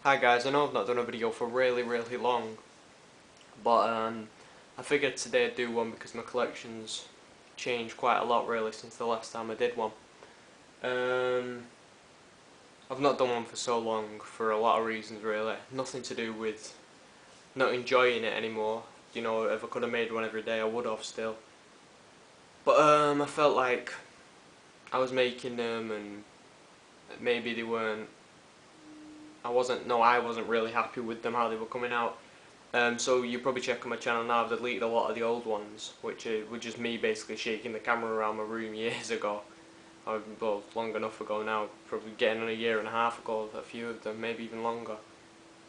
Hi guys, I know I've not done a video for really long, but I figured today I'd do one because my collection's changed quite a lot really since the last time I did one. Um, I've not done one for so long for a lot of reasons really. Nothing to do with not enjoying it anymore. You know, if I could have made one every day I would have still. But I felt like I was making them and maybe they weren't, I wasn't really happy with them how they were coming out. So you probably check on my channel now, I've deleted a lot of the old ones, which were just me basically shaking the camera around my room years ago. Well, long enough ago now, probably getting on a year and a half ago, a few of them, maybe even longer.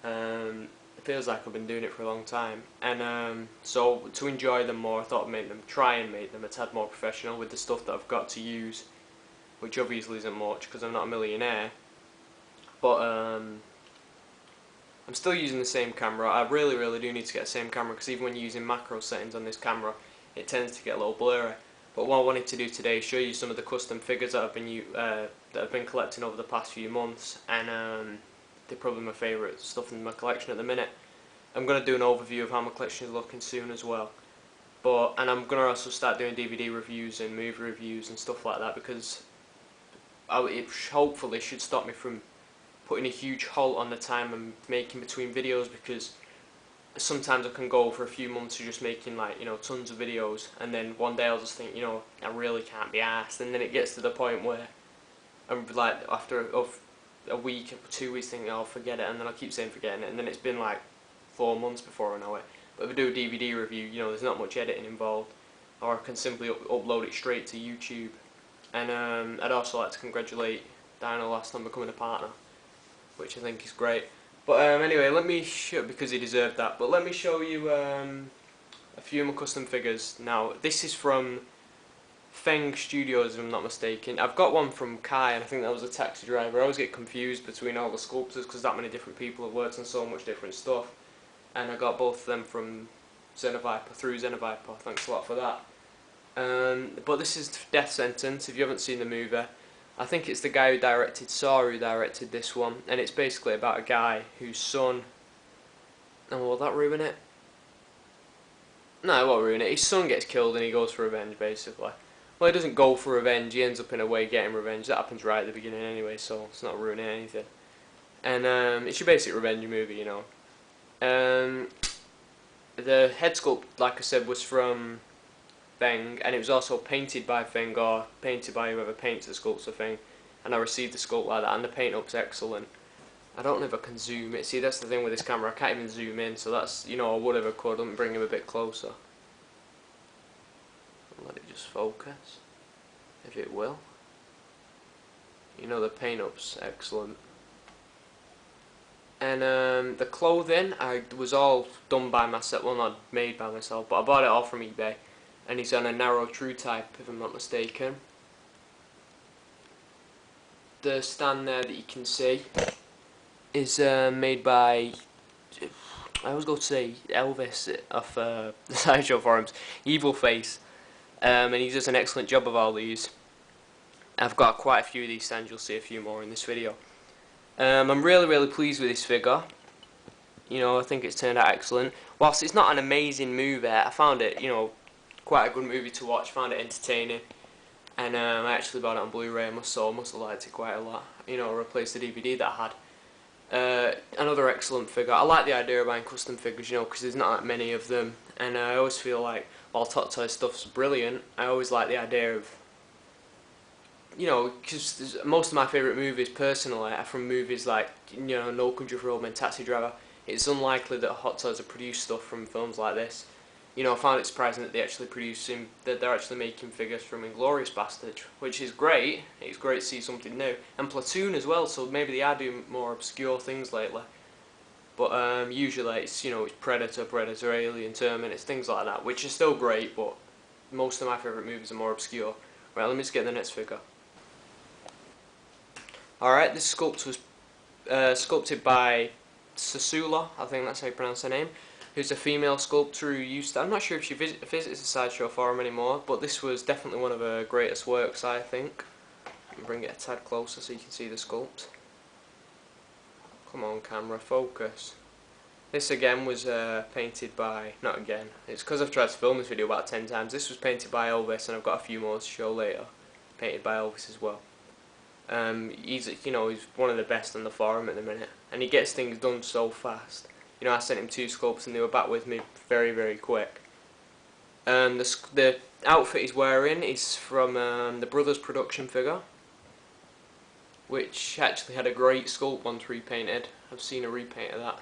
It feels like I've been doing it for a long time. And so to enjoy them more, I thought I'd try and make them a tad more professional with the stuff that I've got to use, which obviously isn't much because I'm not a millionaire. But I'm still using the same camera. I really do need to get the same camera because even when you're using macro settings on this camera, it tends to get a little blurry. But what I wanted to do today is show you some of the custom figures that I've been collecting over the past few months, and they're probably my favourite stuff in my collection at the minute. I'm going to do an overview of how my collection is looking soon as well. And I'm going to also start doing DVD reviews and movie reviews and stuff like that because it hopefully should stop me from putting a huge halt on the time I'm making between videos, because sometimes I can go for a few months of just making tons of videos, and then one day I'll just think I really can't be arsed, and then it gets to the point where I'm like after a week or 2 weeks thinking I'll forget it, and then I keep saying forgetting it, and then it's been like 4 months before I know it. But if I do a DVD review, there's not much editing involved, or I can simply upload it straight to YouTube. And I'd also like to congratulate Dino last on becoming a partner, which I think is great. But anyway, let me show, because he deserved that, but let me show you a few of my custom figures. Now, this is from Feng Studios, if I'm not mistaken. I've got one from Kai, and I think that was a taxi driver. I always get confused between all the sculptors because that many different people have worked on so much different stuff. And I got both of them from through Xenoviper. Thanks a lot for that. But this is Death Sentence, if you haven't seen the movie. I think it's the guy who directed Saw who directed this one, and it's basically about a guy whose son... Oh, will that ruin it? No, it won't ruin it. His son gets killed and he goes for revenge, basically. Well, he doesn't go for revenge, he ends up in a way getting revenge. That happens right at the beginning anyway, so it's not ruining anything. And it's your basic revenge movie, The head sculpt, like I said, was from Feng, and it was also painted by Feng, or painted by whoever paints the sculpts of Feng, and I received the sculpt like that, and the paint up's excellent. I don't know if I can zoom it. See, that's the thing with this camera, I can't even zoom in, so that's, I would have could. Let me bring him a bit closer. Let it just focus, if it will. The paint up's excellent. And the clothing, was all done by myself, well, not made by myself, but I bought it all from eBay. And he's on a narrow true type, if I'm not mistaken. The stand there that you can see is made by, I always go to say Elvis off the Sideshow forums, Evilface, and he does an excellent job of all these. I've got quite a few of these stands, you'll see a few more in this video. I'm really pleased with this figure. I think it's turned out excellent. Whilst it's not an amazing movie, I found it, quite a good movie to watch, found it entertaining, and I actually bought it on Blu-ray. I must have liked it quite a lot. Replaced the DVD that I had. Another excellent figure. I like the idea of buying custom figures, because there's not that many of them, and I always feel like while Hot Toy stuff's brilliant, I always like the idea of, because most of my favourite movies personally are from movies like, No Country for Old Men, Taxi Driver. It's unlikely that Hot Toys have produced stuff from films like this. I found it surprising that they're actually making figures from Inglourious Basterds, which is great. It's great to see something new, and Platoon as well. So maybe they are doing more obscure things lately. But usually it's it's Predator, Alien, Terminator, things like that, which are still great. But most of my favourite movies are more obscure. Right, let me just get the next figure. All right, this sculpt was sculpted by Sasula, I think that's how you pronounce her name, who's a female sculptor who used to, I'm not sure if she visits the Sideshow forum anymore, but this was definitely one of her greatest works, I think. Bring it a tad closer so you can see the sculpt. Come on camera, focus. This again was painted by, not again, it's because I've tried to film this video about 10 times. This was painted by Elvis, and I've got a few more to show later. Painted by Elvis as well. He's one of the best on the forum at the minute, and he gets things done so fast. I sent him 2 sculpts and they were back with me very quick. The outfit he's wearing is from the Brothers production figure, which actually had a great sculpt once repainted. I've seen a repaint of that,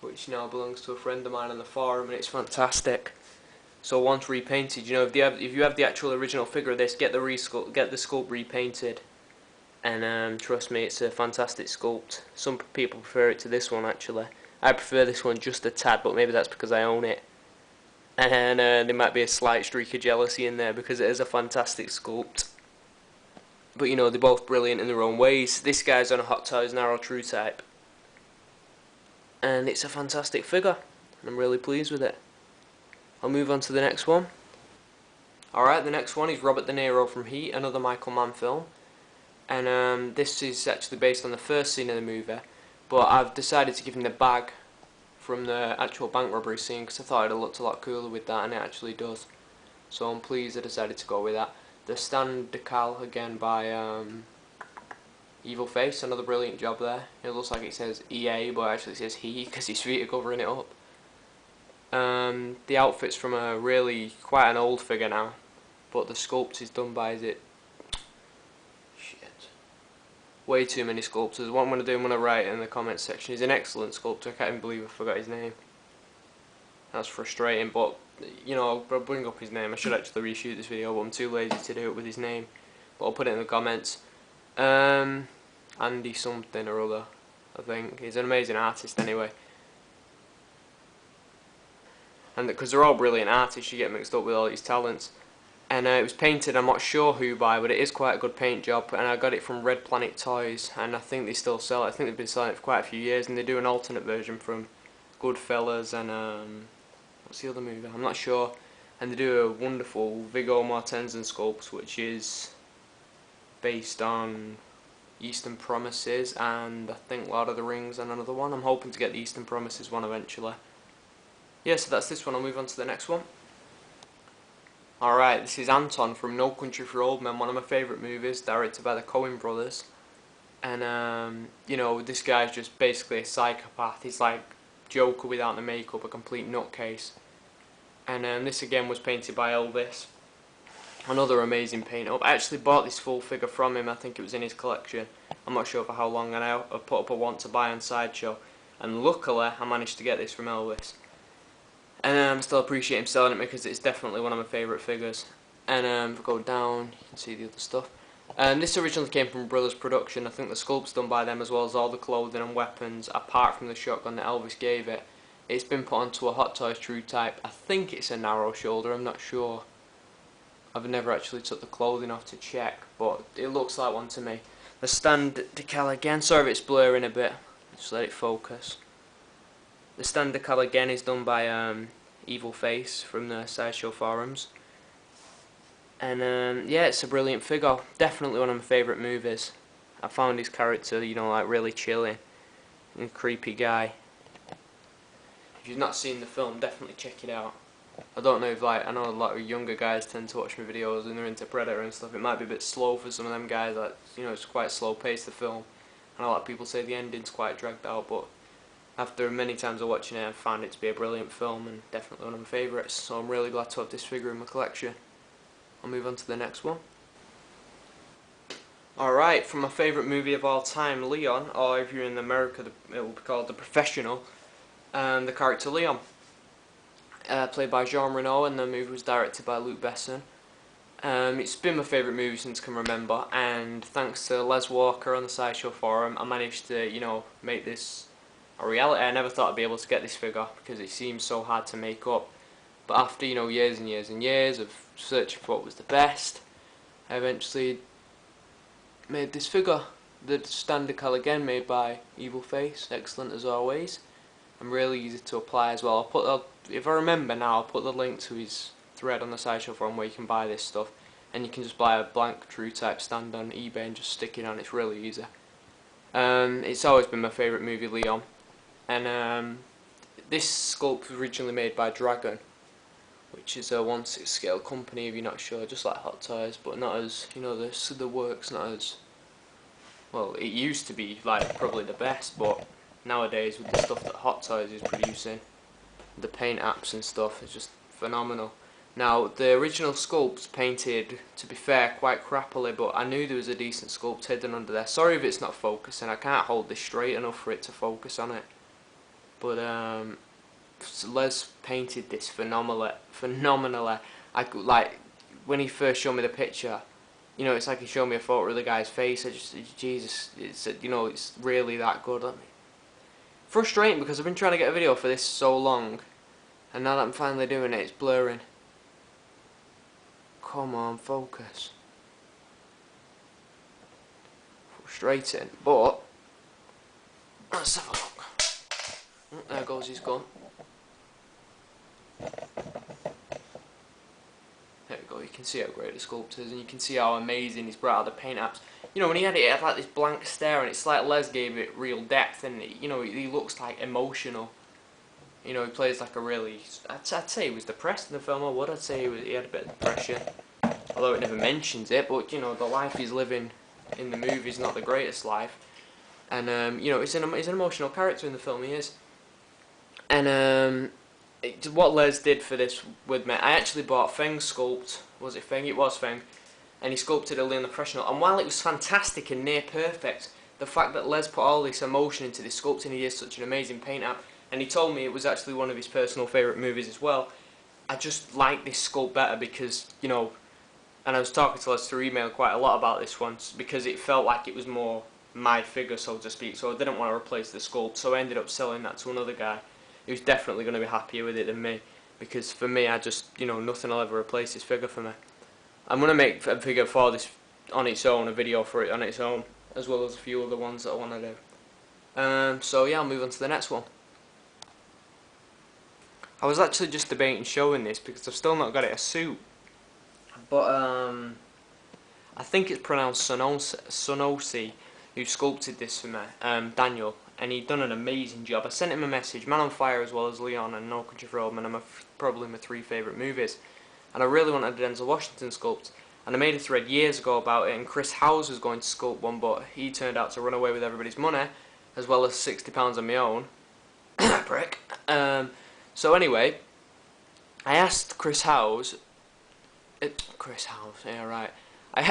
which now belongs to a friend of mine on the forum, and it's fantastic. So once repainted, if you have the actual original figure of this, get the sculpt repainted, and trust me, it's a fantastic sculpt. Some people prefer it to this one actually. I prefer this one just a tad, but maybe that's because I own it. And there might be a slight streak of jealousy in there because it is a fantastic sculpt. But they're both brilliant in their own ways. This guy's on a Hot Toys Narrow True type, and it's a fantastic figure, and I'm really pleased with it. I'll move on to the next one. Alright, the next one is Robert De Niro from Heat, another Michael Mann film. And this is actually based on the first scene of the movie, but I've decided to give him the bag from the actual bank robbery scene because I thought it looked a lot cooler with that, and it actually does. So I'm pleased I decided to go with that. The stand decal again by Evilface, another brilliant job there. It looks like it says EA, but actually it says he because his feet are covering it up. The outfit's from quite an old figure now, but the sculpt is done by, way too many sculptors. What I'm going to do, I'm going to write it in the comments section. He's an excellent sculptor. I can't even believe I forgot his name. That's frustrating, but I'll bring up his name. I should actually reshoot this video, but I'm too lazy to do it with his name. But I'll put it in the comments. Andy something or other, I think. He's an amazing artist anyway. And because they're all brilliant artists, you get mixed up with all these talents. And it was painted, I'm not sure who by, but it is quite a good paint job, and I got it from Red Planet Toys, and I think they still sell it. I think they've been selling it for quite a few years, and they do an alternate version from Goodfellas and what's the other movie? I'm not sure. And they do a wonderful Viggo Mortensen sculpt, which is based on Eastern Promises and I think Lord of the Rings and another one. I'm hoping to get the Eastern Promises one eventually. Yeah, so that's this one. I'll move on to the next one. Alright, this is Anton from No Country for Old Men, one of my favourite movies, directed by the Coen brothers. And, this guy's just basically a psychopath. He's like Joker without the makeup, a complete nutcase. And this again was painted by Elvis. Another amazing paint up. I actually bought this full figure from him, I think it was in his collection. I'm not sure for how long, and I put up a want to buy on Sideshow. And luckily, I managed to get this from Elvis. And I still appreciate him selling it because it's definitely one of my favourite figures. And if I go down, you can see the other stuff. This originally came from Brothers Production. I think the sculpt's done by them as well as all the clothing and weapons, apart from the shotgun that Elvis gave it. It's been put onto a Hot Toys True type. I think it's a narrow shoulder, I'm not sure. I've never actually took the clothing off to check, but it looks like one to me. The stand decal again, sorry if it's blurring a bit, just let it focus. The stand decal again is done by Evilface from the Sideshow forums. And yeah, it's a brilliant figure. Definitely one of my favourite movies. I found his character, like really chilling and creepy guy. If you've not seen the film, definitely check it out. I don't know if I know a lot of younger guys tend to watch my videos and they're into Predator and stuff. It might be a bit slow for some of them guys. It's quite slow paced, the film. And a lot of people say the ending's quite dragged out, but after many times of watching it, I've found it to be a brilliant film and definitely one of my favourites. So I'm really glad to have this figure in my collection. I'll move on to the next one. Alright, from my favourite movie of all time, Leon, or if you're in America, it will be called The Professional, the character Leon. Played by Jean Reno, and the movie was directed by Luc Besson. It's been my favourite movie since I can remember, and thanks to Les Walker on the Sideshow forum, I managed to, make this a reality. I never thought I'd be able to get this figure because it seems so hard to make up. But after years and years and years of searching for what was the best, I eventually made this figure. The stand decal again, made by Evilface, excellent as always, and really easy to apply as well. If I remember now, I'll put the link to his thread on the Sideshow forum where you can buy this stuff, and you can just buy a blank True type stand on eBay and just stick it on. It's really easy. It's always been my favourite movie, Leon. And this sculpt was originally made by Dragon, which is a 1/6 scale company, if you're not sure, just like Hot Toys, but not as, you know, the work's not as, well, it used to be like probably the best, but nowadays with the stuff that Hot Toys is producing, the paint apps and stuff, it's just phenomenal. Now, the original sculpt's painted, to be fair, quite crappily, but I knew there was a decent sculpt hidden under there. Sorry if it's not focusing, I can't hold this straight enough for it to focus on it. But Les painted this phenomenally. I could, like, when he first showed me the picture, you know, it's like he showed me a photo of the guy's face. I just, Jesus, it's, you know, it's really that good. Frustrating because I've been trying to get a video for this so long, and now that I'm finally doing it, it's blurring. Come on, focus. Frustrating, but let's have a look. There goes his gun. There we go, you can see how great the sculpt is, and you can see how amazing he's brought out the paint apps. You know, when he had it, it had like this blank stare, and it's like Les gave it real depth, and you know, he looks like emotional. You know, he plays like a really, I'd say he was depressed in the film, I'd say he had a bit of depression. Although it never mentions it, but you know, the life he's living in the movie is not the greatest life. And you know, he's an emotional character in the film, he is. And what Les did for this with me, I actually bought Feng's sculpt. Was it Feng? It was Feng. And he sculpted a Leon the Professional. And while it was fantastic and near perfect, the fact that Les put all this emotion into this sculpt, and he is such an amazing paint app, and he told me it was actually one of his personal favourite movies as well. I just like this sculpt better because, you know, and I was talking to Les through email quite a lot about this one, because it felt like it was more my figure, so to speak, so I didn't want to replace the sculpt, so I ended up selling that to another guy who's definitely going to be happier with it than me, because for me, I just, you know, nothing will ever replace this figure for me. I'm going to make a figure for this on its own, a video for it on its own, as well as a few other ones that I want to do. So yeah, I'll move on to the next one. I was actually just debating showing this because I've still not got it a suit, but I think it's pronounced Sonosi, who sculpted this for me, Daniel, and he'd done an amazing job. I sent him a message, Man on Fire as well as Leon and No Country for Old Men are probably my 3 favourite movies, and I really wanted a Denzel Washington sculpt, and I made a thread years ago about it, and Chris Howes was going to sculpt one, but he turned out to run away with everybody's money, as well as £60 on my own. Prick. So anyway, I asked Chris Howes, yeah right, I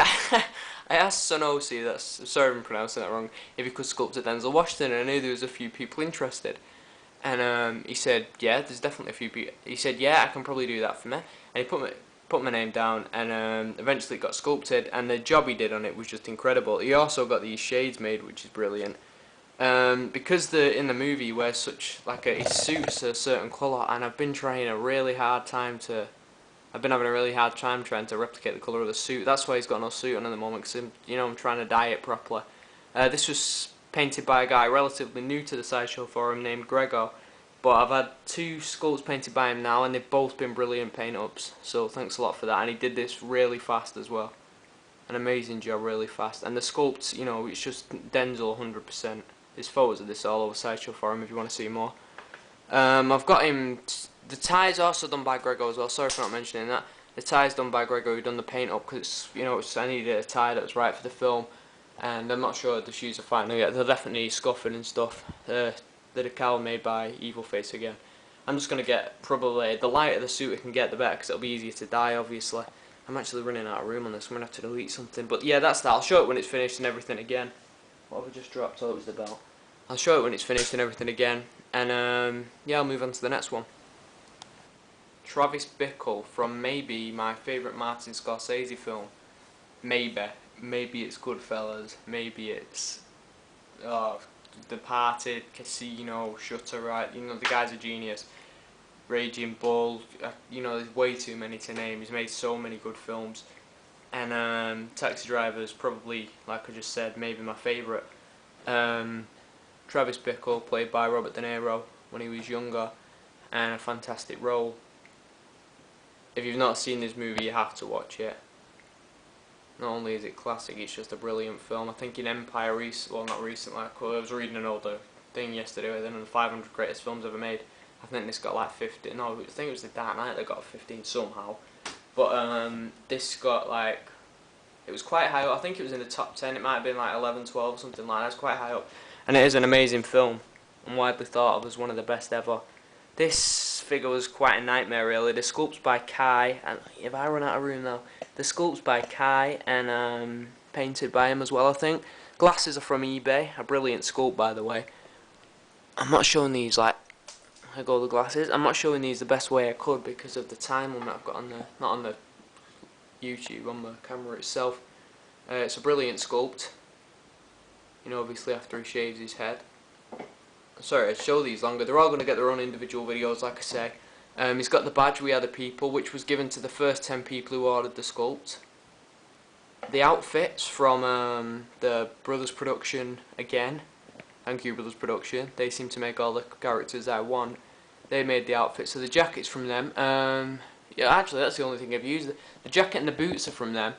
asked Sonosi, sorry if I'm pronouncing that wrong, if he could sculpt a Denzel Washington, and I knew there was a few people interested. And he said, yeah, there's definitely a few people. He said, yeah, I can probably do that for me. And he put my name down, and eventually it got sculpted, and the job he did on it was just incredible. He also got these shades made, which is brilliant. Because in the movie he wears such, like, his suit's a certain colour, and I've been having a really hard time trying to replicate the colour of the suit. That's why he's got no suit on at the moment, because I'm trying to dye it properly. This was painted by a guy relatively new to the Sideshow Forum named Gregor, but I've had 2 sculpts painted by him now, and they've both been brilliant paint ups, so thanks a lot for that. And he did this really fast as well. An amazing job, really fast. And the sculpts, you know, it's just Denzel 100%. There's photos of this all over Sideshow Forum if you want to see more. I've got him. The tie's also done by Gregor as well. Sorry for not mentioning that. The tie's done by Gregor, who done the paint up, because I needed a tie that was right for the film, and I'm not sure the shoes are final yet. They'll definitely need scuffing and stuff. The decal made by Evilface again. I'm just gonna get probably the lighter the suit I can get, the better, because it'll be easier to dye. Obviously, I'm actually running out of room on this. I'm gonna have to delete something. But yeah, that's that. I'll show it when it's finished and everything again. What have I just dropped? Oh, it was the bell. I'll show it when it's finished and everything again, and yeah, I'll move on to the next one. Travis Bickle from maybe my favourite Martin Scorsese film. Maybe it's Goodfellas, maybe it's Departed, Casino, Shutter, right? You know, the guy's a genius. Raging Bull, there's way too many to name. He's made so many good films. And Taxi Driver is probably, like I just said, maybe my favourite. Travis Bickle, played by Robert De Niro when he was younger, and a fantastic role. If you've not seen this movie, you have to watch it. Not only is it classic, it's just a brilliant film. I think in Empire, well, not recently, I was reading an older thing yesterday, then on the 500 greatest films ever made, I think this got like 50. No, I think it was The Dark Knight that got 15 somehow. But this got like, it was quite high up. I think it was in the top 10. It might have been like 11, 12, something like that. It's quite high up. And it is an amazing film, and widely thought of as one of the best ever. This figure was quite a nightmare, really. The sculpt's by Kai, and if I run out of room now, the sculpt's by Kai and painted by him as well, I think. Glasses are from eBay, a brilliant sculpt, by the way. I'm not showing these like, I go the glasses. I'm not showing these the best way I could because of the time limit I've got on the, not on the YouTube, on the camera itself. It's a brilliant sculpt. You know, obviously after he shaves his head. Sorry, I'd show these longer. They're all going to get their own individual videos, like I say. He's got the badge We Are the People, which was given to the first 10 people who ordered the sculpt. The outfits from the Brothers Production again. Thank you, Brothers Production. They seem to make all the characters I want. They made the outfits, so the jacket's from them. Yeah, actually, that's the only thing I've used. The jacket and the boots are from them.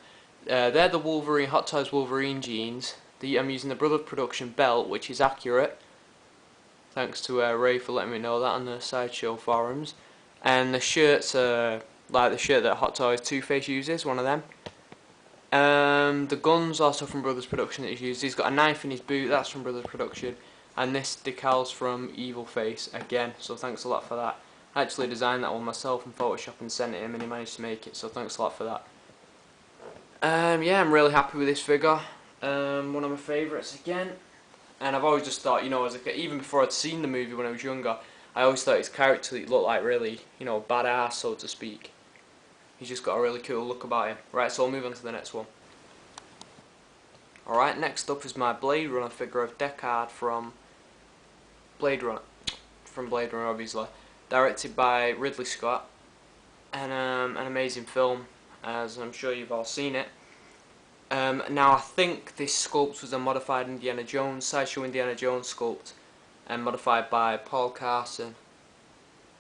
They're the Wolverine, Hot Toys Wolverine jeans. I'm using the Brothers Production belt, which is accurate. Thanks to Ray for letting me know that on the Sideshow forums. And the shirts are like the shirt that Hot Toys Two-Face uses, one of them. The gun's also from Brothers Production that he's used. He's got a knife in his boot, that's from Brothers Production. And this decal's from Evilface again, so thanks a lot for that. I actually designed that one myself in Photoshop and sent it him, and he managed to make it, so thanks a lot for that. Yeah, I'm really happy with this figure. One of my favourites again. And I've always just thought, you know, as a kid, even before I'd seen the movie when I was younger, I always thought his character looked like really, you know, badass, so to speak. He's just got a really cool look about him. Right, so I'll move on to the next one. Alright, next up is my Blade Runner figure of Deckard from Blade Runner. From Blade Runner, obviously. Directed by Ridley Scott. And an amazing film, as I'm sure you've all seen it. Now I think this sculpt was a modified Indiana Jones, Sideshow Indiana Jones sculpt, and modified by Paul Carson.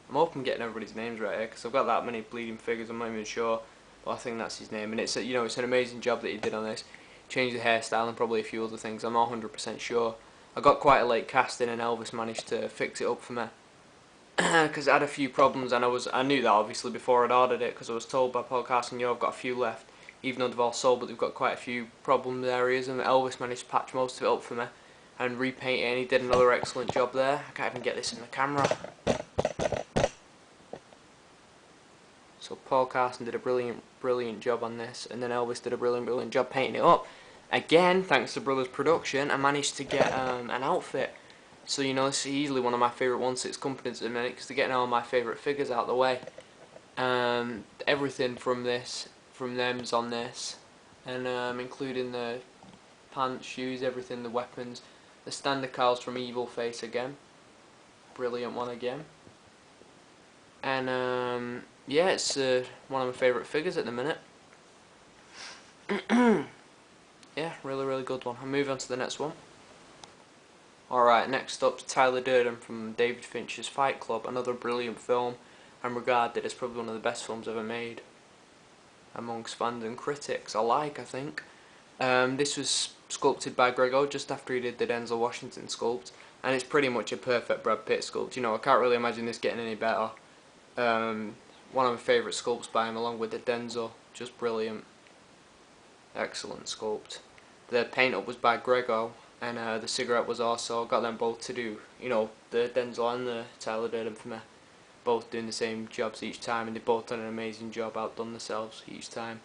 I'm hoping I'm getting everybody's names right here because I've got that many bleeding figures. I'm not even sure, but I think that's his name. And it's, you know, it's an amazing job that he did on this. Changed the hairstyle and probably a few other things. I'm not 100% sure. I got quite a late casting, and Elvis managed to fix it up for me because I had a few problems, and I knew that obviously before I'd ordered it because I was told by Paul Carson, you know, I've got a few left. Even though they've all sold, but they've got quite a few problem areas, and Elvis managed to patch most of it up for me and repaint it, and he did another excellent job there. I can't even get this in the camera. So Paul Carson did a brilliant job on this, and then Elvis did a brilliant job painting it up. Again, thanks to Brothers Production, I managed to get an outfit. So, you know, this is easily one of my favourite 1/6 companies at the minute, because they're getting all my favourite figures out of the way. Everything from them's on this, and including the pants, shoes, everything, the weapons. The stand decals from Evilface again, brilliant one again. And yeah, it's one of my favourite figures at the minute. Yeah, really good one. I'll move on to the next one. Alright, next up, Tyler Durden from David Fincher's Fight Club, another brilliant film, and regarded as probably one of the best films ever made amongst fans and critics alike, I think. This was sculpted by Grego just after he did the Denzel Washington sculpt, and it's pretty much a perfect Brad Pitt sculpt. You know, I can't really imagine this getting any better. One of my favourite sculpts by him, along with the Denzel, just brilliant. Excellent sculpt. The paint up was by Grego, and the cigarette was also, got them both to do, you know, the Denzel and the Tyler Durden for me. Both doing the same jobs each time, and they both done an amazing job, outdone themselves each time.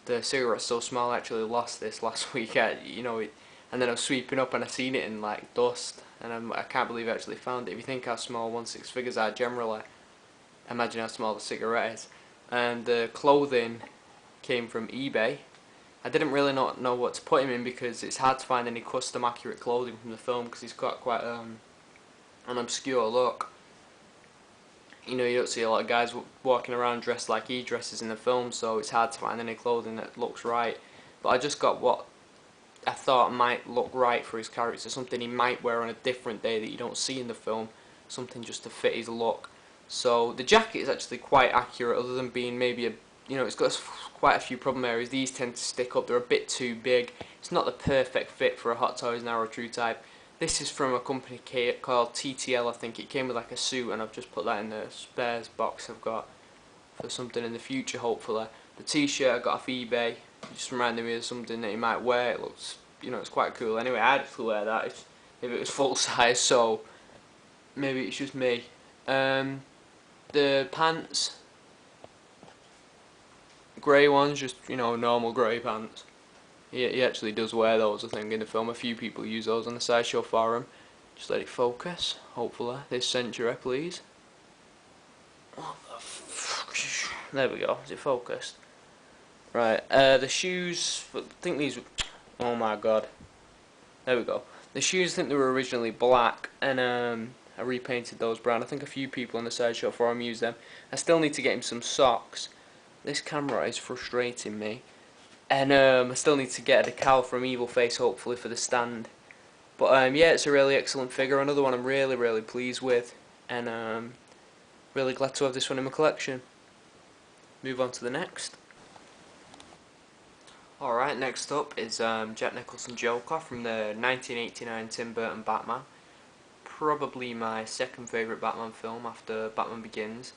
The cigarette's so small, I actually lost this last week, you know, and then I was sweeping up and I seen it in like dust, and I can't believe I actually found it. If you think how small 1/6 figures are generally, imagine how small the cigarette is. And the clothing came from eBay. I didn't really not know what to put him in because it's hard to find any custom accurate clothing from the film because he's got quite an obscure look. You know, you don't see a lot of guys walking around dressed like he dresses in the film, so it's hard to find any clothing that looks right. But I just got what I thought might look right for his character, something he might wear on a different day that you don't see in the film, something just to fit his look. So the jacket is actually quite accurate, other than being maybe a, you know, it's got quite a few problem areas. These tend to stick up, they're a bit too big. It's not the perfect fit for a Hot Toys Narrow True type. This is from a company called TTL, I think. It came with like a suit, and I've just put that in the spares box I've got for something in the future, hopefully. The t-shirt I got off eBay, it just reminded me of something that you might wear. It looks, you know, it's quite cool. Anyway, I'd actually wear that if it was full size, so maybe it's just me. The pants, grey ones, just, you know, normal grey pants. He actually does wear those, I think, in the film. A few people use those on the Sideshow forum. Just let it focus, hopefully, this century, please. There we go, is it focused? Right, the shoes, I think these, oh my god. There we go. The shoes, I think they were originally black, and I repainted those brown. I think a few people on the Sideshow forum use them. I still need to get him some socks. This camera is frustrating me. And I still need to get a decal from Evilface, hopefully, for the stand. But yeah, it's a really excellent figure. Another one I'm really pleased with. And really glad to have this one in my collection. Move on to the next. Alright, next up is Jack Nicholson Joker from the 1989 Tim Burton Batman. Probably my second favourite Batman film after Batman Begins.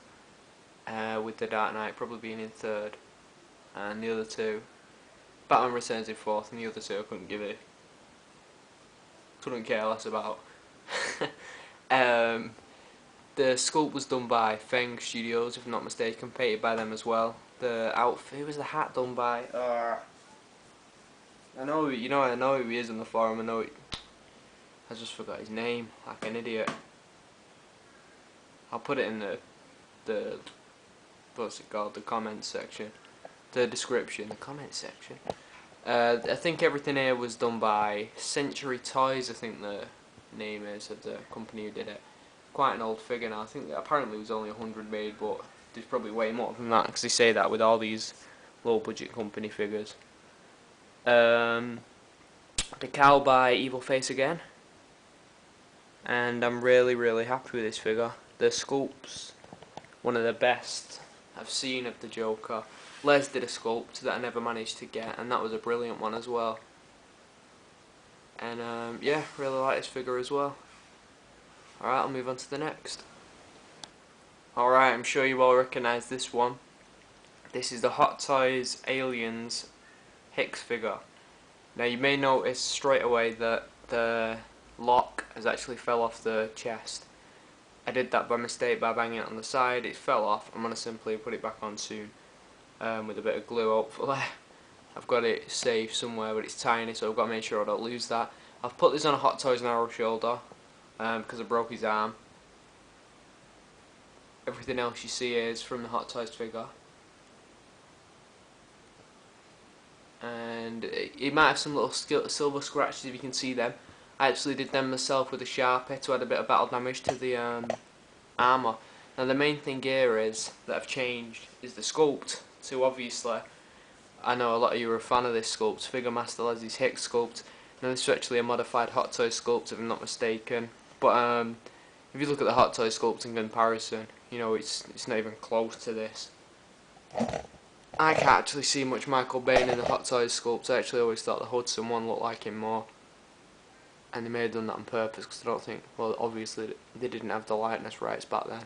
With The Dark Knight probably being in third. And the other two, Batman Returns in fourth, and the other two I couldn't care less about. The sculpt was done by Feng Studios, if I'm not mistaken, painted by them as well. The outfit, who was the hat done by? I know who he is on the forum. I just forgot his name, like an idiot. I'll put it in the what's it called? The comments section, the description, the comment section. I think everything here was done by Century Toys. I think the name is of the company who did it. Quite an old figure now. I think that apparently it was only 100 made, but there's probably way more than that, because they say that with all these low budget company figures. Decal by Evilface again, and I'm really happy with this figure. The sculpt's one of the best I've seen of the Joker. Les did a sculpt that I never managed to get, and that was a brilliant one as well. And yeah, really like this figure as well. Alright, I'll move on to the next. Alright, I'm sure you all recognise this one. This is the Hot Toys Aliens Hicks figure. Now you may notice straight away that the lock has actually fell off the chest. I did that by mistake by banging it on the side. It fell off. I'm going to simply put it back on soon with a bit of glue, hopefully. I've got it safe somewhere, but it's tiny, so I've got to make sure I don't lose that. I've put this on a Hot Toys Narrow shoulder because I broke his arm. Everything else you see is from the Hot Toys figure. And it might have some little silver scratches if you can see them. I actually did them myself with a Sharpie to add a bit of battle damage to the armour. Now the main thing here is that I've changed is the sculpt to, obviously, I know a lot of you are a fan of this sculpt, Figure Master Leslie's Hicks sculpt. Now this is actually a modified Hot Toys sculpt if I'm not mistaken. But if you look at the Hot Toys sculpt in comparison, you know it's not even close to this. I can't actually see much Michael Bain in the Hot Toys sculpt. I actually always thought the Hudson one looked like him more. And they may have done that on purpose, because I don't think, well, obviously they didn't have the likeness rights back then.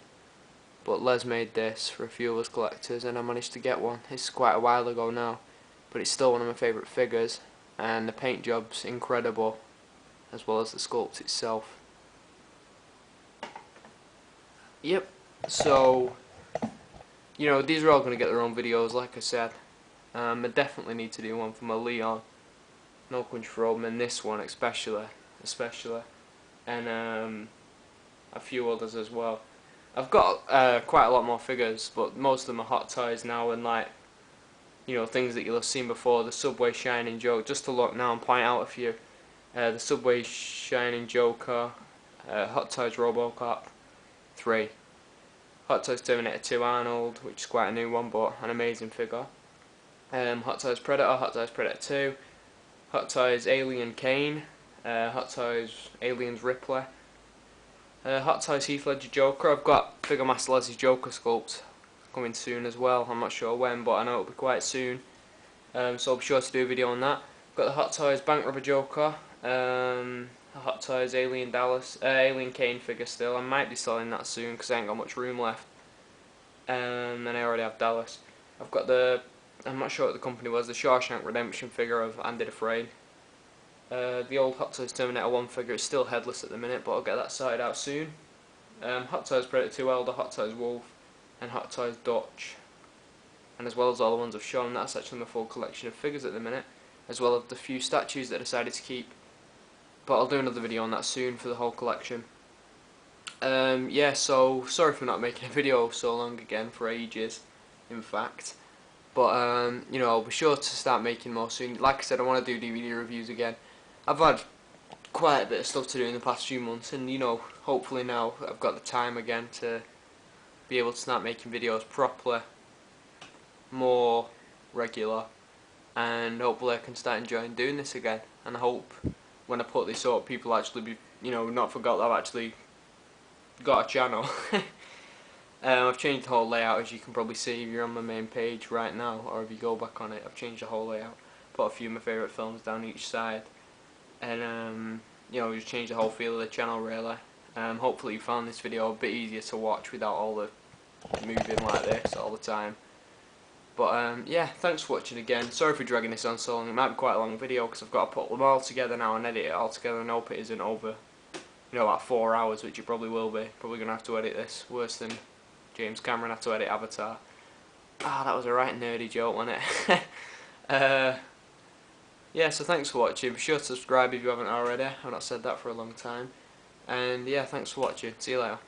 But Les made this for a few of us collectors, and I managed to get one. It's quite a while ago now, but it's still one of my favourite figures, and the paint job's incredible, as well as the sculpt itself. Yep, so, you know, these are all going to get their own videos, like I said. I definitely need to do one for my Leon, No Country for Old Men, this one especially, and a few others as well. I've got quite a lot more figures, but most of them are Hot Toys now, and like, you know, things that you'll have seen before. The Subway Shining Joker, just to look now and point out a few. The Subway Shining Joker, Hot Toys RoboCop 3, Hot Toys Terminator 2 Arnold, which is quite a new one, but an amazing figure. Hot Toys Predator, Hot Toys Predator 2, Hot Toys Alien Kane, Hot Toys Aliens Ripley, Hot Toys Heath Ledger Joker. I've got Figure Master Leslie's Joker sculpt, coming soon as well. I'm not sure when, but I know it'll be quite soon. So I'll be sure to do a video on that. Got the Hot Toys Bank Robber Joker, the Hot Toys Alien Kane figure still. I might be selling that soon because I ain't got much room left. And I already have Dallas. I've got I'm not sure what the company was, the Shawshank Redemption figure of Andy Dufresne. The old Hot Toys Terminator 1 figure is still headless at the minute, but I'll get that sorted out soon. Hot Toys Predator 2 Elder, Hot Toys Wolf, and Hot Toys Dutch. And as well as all the ones I've shown, that's actually my full collection of figures at the minute, as well as the few statues that I decided to keep. But I'll do another video on that soon for the whole collection. Yeah, so sorry for not making a video so long again, for ages, in fact. But you know, I'll be sure to start making more soon. Like I said, I want to do DVD reviews again. I've had quite a bit of stuff to do in the past few months, and you know, hopefully now I've got the time again to be able to start making videos properly, more regular, and hopefully I can start enjoying doing this again. And I hope when I put this up, people actually be, you know, not forgot that I've actually got a channel. I've changed the whole layout, as you can probably see if you're on my main page right now, or if you go back on it. I've changed the whole layout, put a few of my favourite films down each side, and you know, just changed the whole feel of the channel really. Hopefully you found this video a bit easier to watch without all the moving like this all the time. But yeah, thanks for watching again. Sorry for dragging this on so long. It might be quite a long video because I've got to put them all together now and edit it all together, and hope it isn't over, you know, like 4 hours, which it probably will be. Probably going to have to edit this, worse than James Cameron had to edit Avatar. Ah, that was a right nerdy joke, wasn't it? Yeah, so thanks for watching. Be sure to subscribe if you haven't already. I've not said that for a long time. And yeah, thanks for watching. See you later.